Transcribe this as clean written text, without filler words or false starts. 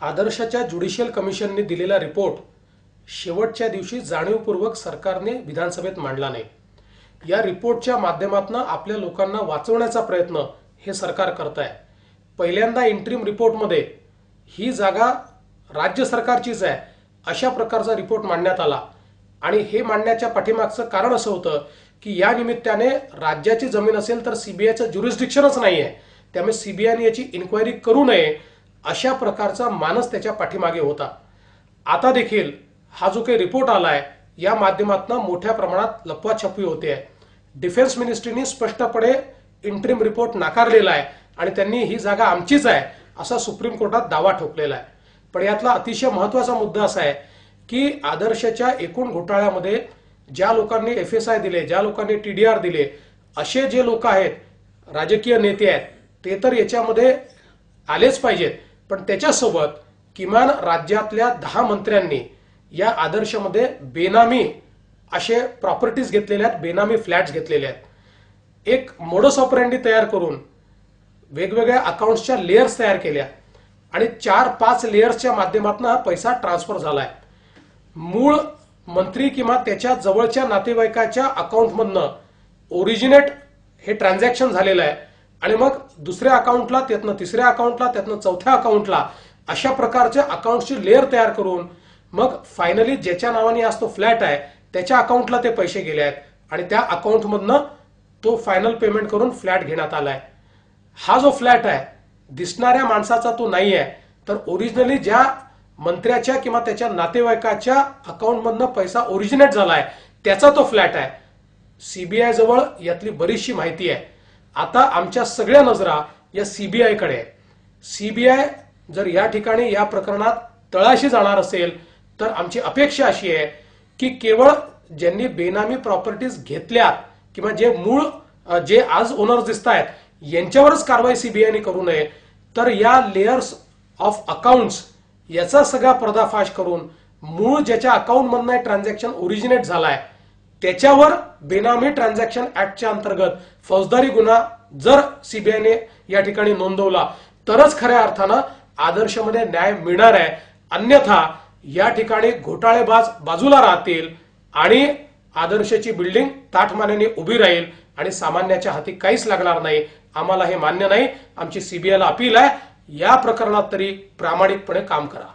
आदर्शच्या judicial कमिशनने दिलेला report शेवटच्या दिवशी जाणीवपूर्वक सरकारने विधानसभेत मांडला नाही। या रिपोर्टच्या माध्यमातून आपल्या लोकांना वाचवण्याचा प्रयत्न हे सरकार करत आहे। पहिल्यांदा इंटरिम रिपोर्टमध्ये ही जागा राज्य सरकारचीच आहे अशा प्रकारचा रिपोर्ट मांडण्यात आला आणि हे मांडण्याच्या पाठीमागचं कारण असं होतं की या निमित्ताने राज्याची जमीन असेल तर सीबीआयचं ज्युरिस्डिक्शनच नाही आहे, त्यामुळे सीबीआयने याची इन्क्वायरी करू नये अशा प्रकारचा मानस त्याच्या पाठीमागे होता। आता देखील हा जो काही रिपोर्ट आलाय या माध्यमातून मोठ्या प्रमाणात लपवाछपवी होते आहे। डिफेन्स मिनिस्ट्रीने स्पष्टपणे इंटरिम रिपोर्ट नाकारलेला आहे आणि त्यांनी ही जागा आमचीच आहे असा सुप्रीम कोर्टात दावा ठोकलेला आहे। पण यातला अतिशय महत्त्वाचा मुद्दा असा आहे की आदर्शच्या एकूण घोटाळ्यामध्ये ज्या लोकांनी एफएसआय दिले, ज्या लोकांनी टीडीआर दिले, असे जे लोक आहेत, राजकीय नेते आहेत, ते तर याच्यामध्ये आलेच पाहिजेत, पण त्याच्यासोबत किमान राज्यातल्या 10 मंत्र्यांनी या आदर्शमध्ये बेनामी असे प्रॉपर्टीज घेतलेल्या आहेत, बेनामी फ्लॅट्स घेतलेले आहेत। एक मोडस ऑपरेंडी तयार करून वेगवेगळ्या अकाउंट्सच्या लेयर्स तयार केल्या आणि 4-5 लेयर्सच्या माध्यमातून हा पैसा ट्रान्सफर झालाय। मूळ मंत्री किंवा त्याच्या जवळच्या नातेवाईकाच्या अकाउंटमधनं ओरिजिनेट हे ट्रान्झॅक्शन झालेलं आहे आणि मग दुसऱ्या अकाउंटला, त्यातनं तिसऱ्या अकाउंटला, त्यातनं चौथ्या अकाउंटला अशा प्रकारच्या अकाउंटची लेयर तयार करून मग फायनली ज्याच्या नावाने आज तो फ्लॅट आहे त्याच्या अकाउंटला ते पैसे गेले आहेत आणि त्या अकाउंटमधनं तो फायनल पेमेंट करून फ्लॅट घेण्यात आलाय। हा जो फ्लॅट आहे दिसणाऱ्या माणसाचा तो नाही आहे, तर ओरिजिनली ज्या मंत्र्याच्या किंवा त्याच्या नातेवाईकाच्या अकाउंटमधनं पैसा ओरिजिनेट झालाय त्याचा तो फ्लॅट आहे। सीबीआय जवळ यातली बरीचशी माहिती आहे। आता आमच्या सगळ्या नजरा या सीबीआय कडे आहे। सीबीआय जर या ठिकाणी या प्रकरणात तळाशी जाणार असेल तर आमची अपेक्षा अशी आहे की केवळ ज्यांनी बेनामी प्रॉपर्टीज घेतल्यात किंवा जे आज ओनर्स दिसत आहेत यांच्यावरच कारवाई सीबीआयने करू नये, तर या लेयर्स ऑफ अकाउंट्स याचा सगळा पर्दाफाश करून मूळ ज्याच्या अकाउंटमधनं ट्रान्झॅक्शन ओरिजिनेट झालाय त्याच्यावर बेनामी ट्रान्झॅक्शन ऍक्टच्या अंतर्गत फौजदारी गुन्हा जर सीबीआयने या ठिकाणी नोंदवला तरच खऱ्या अर्थानं आदर्शमध्ये न्याय मिळणार आहे। अन्यथा या ठिकाणी घोटाळेबाज बाजूला राहतील आणि आदर्शची बिल्डिंग ताठमानेने उभी राहील आणि सामान्याच्या हाती काहीच लागणार नाही। आम्हाला हे मान्य नाही। आमची सीबीआयला अपील आहे, या प्रकरणात तरी प्रामाणिकपणे काम करा।